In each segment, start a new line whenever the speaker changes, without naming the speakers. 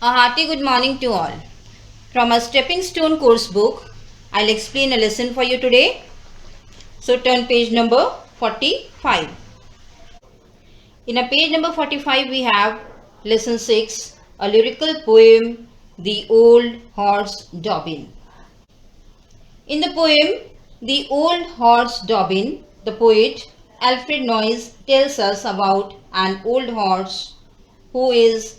A hearty good morning to all. From a Stepping Stone course book, I'll explain a lesson for you today. So turn page number 45. In a page number 45 we have lesson 6, a lyrical poem, The Old Horse Dobbin. In the poem, The Old Horse Dobbin, the poet Alfred Noyes tells us about an old horse who is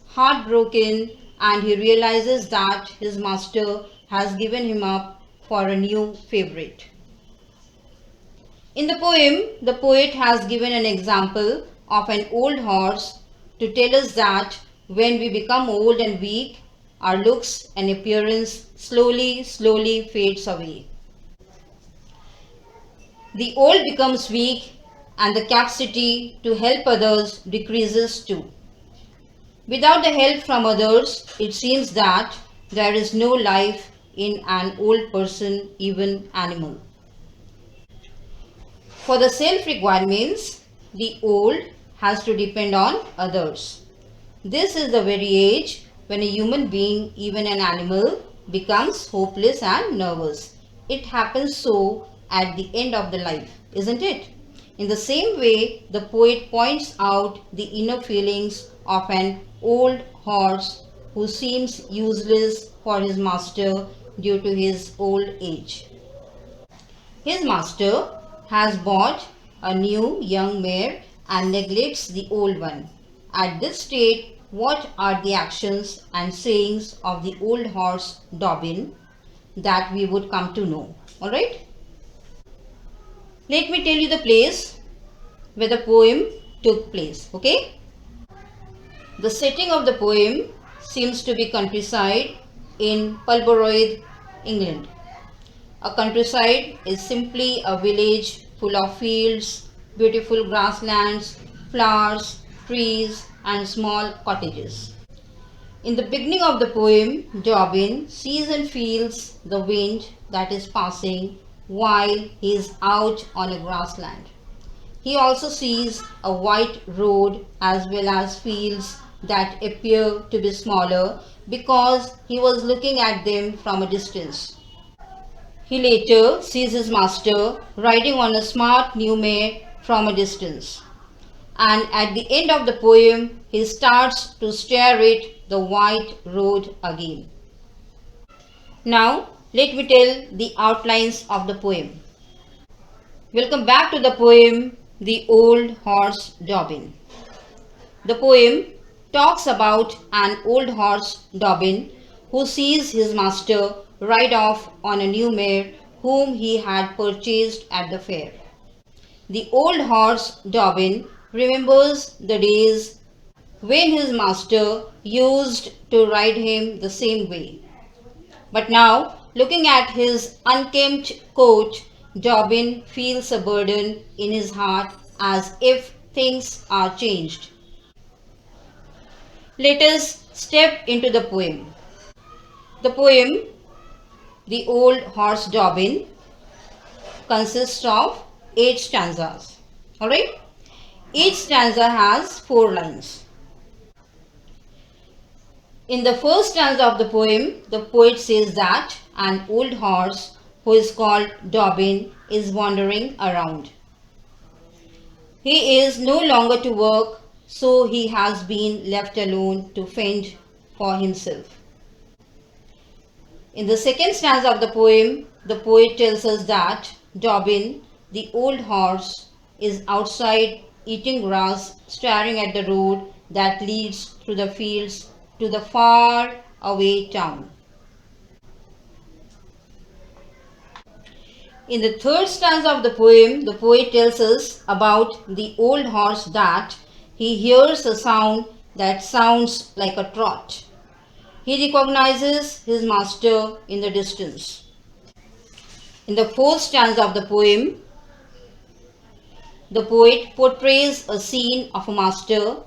heartbroken and he realizes that his master has given him up for a new favorite. In the poem, the poet has given an example of an old horse to tell us that when we become old and weak, our looks and appearance slowly fades away. The old becomes weak and the capacity to help others decreases too. Without the help from others, it seems that there is no life in an old person, even animal. For the self-requirements, the old has to depend on others. This is the very age when a human being, even an animal, becomes hopeless and nervous. It happens so at the end of the life, isn't it? In the same way, the poet points out the inner feelings of an old horse who seems useless for his master due to his old age. His master has bought a new young mare and neglects the old one. At this state, what are the actions and sayings of the old horse Dobbin that we would come to know? Alright? Let me tell you the place where the poem took place. Okay? The setting of the poem seems to be countryside in Pulborough, England. A countryside is simply a village full of fields, beautiful grasslands, flowers, trees and small cottages. In the beginning of the poem, Dobbin sees and feels the wind that is passing while he is out on a grassland. He also sees a white road as well as fields that appear to be smaller because he was looking at them from a distance. He later sees his master riding on a smart new mare from a distance. And at the end of the poem, he starts to stare at the white road again. Now, let me tell the outlines of the poem. Welcome back to the poem, The Old Horse Dobbin. The poem talks about an old horse, Dobbin, who sees his master ride off on a new mare whom he had purchased at the fair. The old horse, Dobbin, remembers the days when his master used to ride him the same way. But now, looking at his unkempt coat, Dobbin feels a burden in his heart as if things are changed. Let us step into the poem. The poem, The Old Horse Dobbin, consists of 8 stanzas. Alright? Each stanza has 4 lines. In the first stanza of the poem, the poet says that an old horse who is called Dobbin is wandering around. He is no longer to work, so he has been left alone to fend for himself. In the second stanza of the poem, the poet tells us that Dobbin, the old horse, is outside eating grass, staring at the road that leads through the fields to the far away town. In the third stanza of the poem, the poet tells us about the old horse that he hears a sound that sounds like a trot. He recognizes his master in the distance. In the fourth stanza of the poem, the poet portrays a scene of a master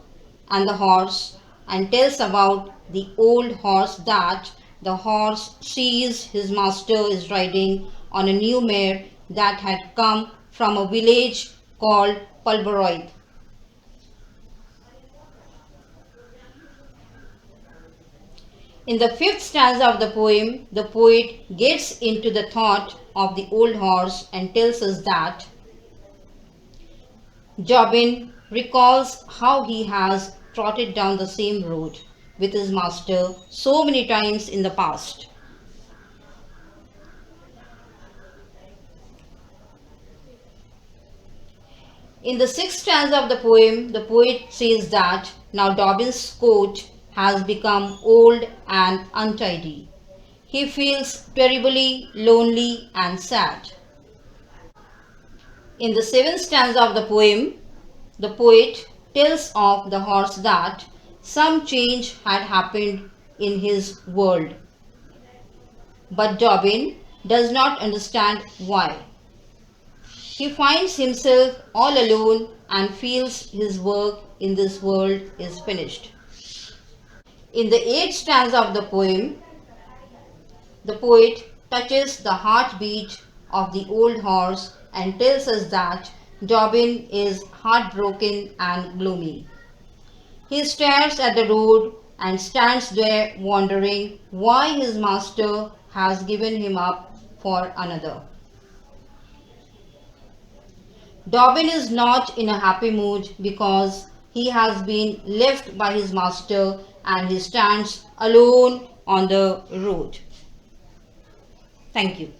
and the horse and tells about the old horse that the horse sees his master is riding on a new mare that had come from a village called Pulborough. In the fifth stanza of the poem, the poet gets into the thought of the old horse and tells us that Dobbin recalls how he has trotted down the same road with his master so many times in the past. In the sixth stanza of the poem, the poet says that now Dobbin's coat has become old and untidy. He feels terribly lonely and sad. In the seventh stanza of the poem, the poet tells of the horse that some change had happened in his world. But Dobbin does not understand why. He finds himself all alone and feels his work in this world is finished. In the eighth stanza of the poem, the poet touches the heartbeat of the old horse and tells us that Dobbin is heartbroken and gloomy. He stares at the road and stands there wondering why his master has given him up for another. Dobbin is not in a happy mood because he has been left by his master and he stands alone on the road. Thank you.